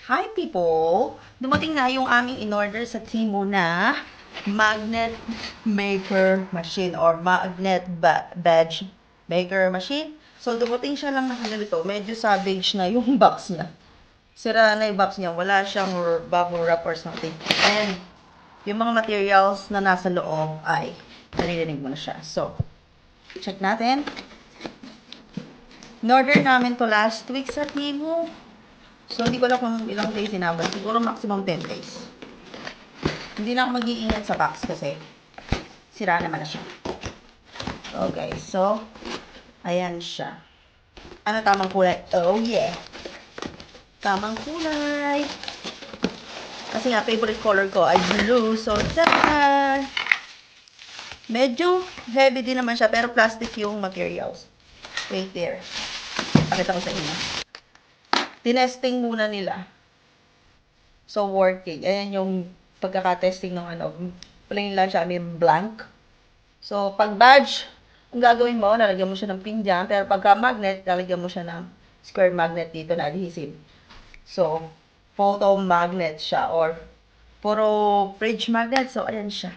Hi people! Dumating na yung aming in-order sa Temu na magnet maker machine or magnet badge maker machine. So, dumating siya lang na ganito. Medyo savage na yung box niya. Sira na yung box niya. Wala siyang bubble wrap or something. And, yung mga materials na nasa loob ay naririnig mo na siya. So, check natin. In-order namin to last week sa Temu. So, hindi ko alam kung ilang days sinabas. Siguro maximum 10 days. Hindi na ako mag-iingat sa box kasi sira naman na siya. Okay, so, ayan siya. Ano tamang kulay? Oh, yeah! Tamang kulay! Kasi nga, favorite color ko ay blue. So, tada! Medyo heavy din naman siya, pero plastic yung materials. Wait there. Pakita ko sa inyo. Tinesting muna nila. So, working. Ayan yung pagkaka-testing ng ano. Plain lang siya, may blank. So, pag badge, ang gagawin mo, nalagyan mo siya ng pin dyan. Pero pagka magnet, nalagyan mo siya ng square magnet dito na adhesive. So, photo magnet siya or puro fridge magnet. So, ayan siya.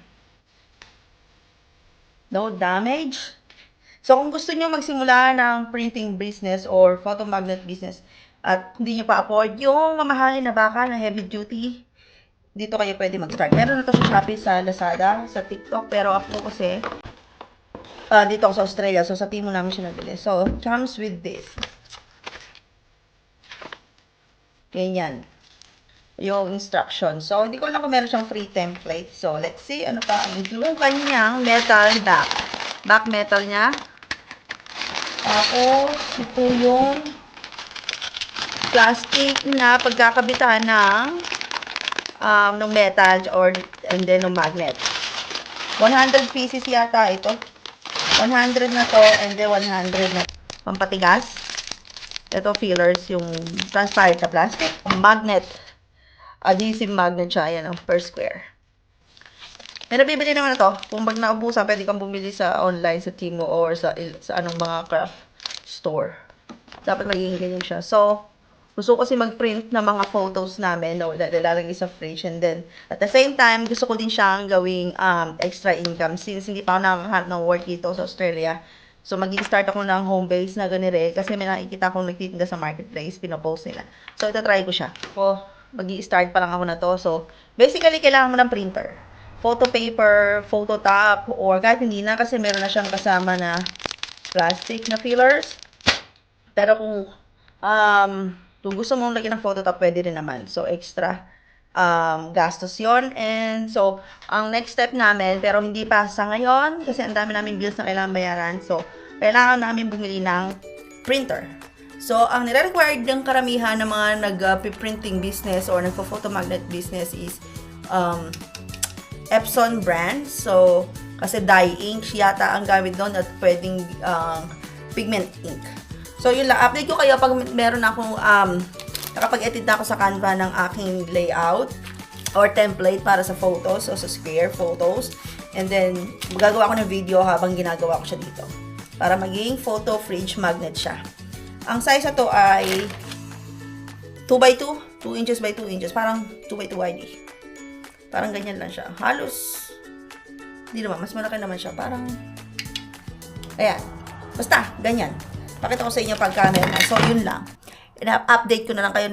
No damage. So, kung gusto nyo magsimula ng printing business or photo magnet business at hindi nyo pa afford yung mamahalin na baka na heavy duty, dito kayo pwede mag-start. Meron na to sa Shopee, sa Lazada, sa TikTok, pero ako kasi dito ako sa Australia, so sa Temu namin siya nabili. So, comes with this. Ganyan. Yung instruction. So, hindi ko lang kung meron siyang free template. So, let's see, ano pa ang yung kanyang metal back. Back metal niya. Tapos, ito yung plastic na pagkakabitan ng metal and then ng magnet. 100 pieces yata ito. 100 na to and then 100 na pampatigas. Ito fillers, yung transparent na plastic. Magnet. Adhesive magnet siya. Ayan ang per square. May nabibili naman ito. Kung pag naubusan, pwede kang bumili sa online, sa Temu, or sa anong mga craft store. Dapat magiging ganyan siya. So, gusto ko kasi mag-print ng mga photos namin, no, lalagay sa fridge. And then, at the same time, gusto ko din siyang gawing extra income. Since hindi pa ako nakakahanap ng work dito sa Australia. So, mag-i-start ako ng home base na ganire. Kasi may nakikita akong nagtitinda sa marketplace, pinopost nila. So, ito-try ko siya. So, mag-i-start pa lang ako na to. So, basically, kailangan mo ng printer. Photo paper, photo top, or kahit hindi na kasi meron na siyang kasama na plastic na fillers. Pero kung gusto mong lagyan ng photo top, pwede rin naman. So, extra gastos yon. And so, ang next step namin, pero hindi pa sa ngayon, kasi ang dami namin bills na kailangan bayaran. So, kailangan namin bumili ng printer. So, ang nire-required ng karamihan ng mga nag-printing business or nagpo-photo magnet business is Epson brand. So, kasi dye ink yata ang gamit doon at pwedeng pigment ink. So, yun lang. Update ko kayo pag meron akong nakapag-edit na ako sa Canva ng aking layout or template para sa photos o sa square photos. And then, gagawa ko ng video habang ginagawa ko siya dito. Para maging photo fridge magnet siya. Ang size na to ay 2x2, 2 inches by 2 inches. Parang 2x2 wide. Parang ganyan lang siya. Halos, hindi naman. Mas malaki naman siya. Parang, ayan. Basta, ganyan. Pakita ko sa inyo pag camera na. So, yun lang. Update ko na lang kayo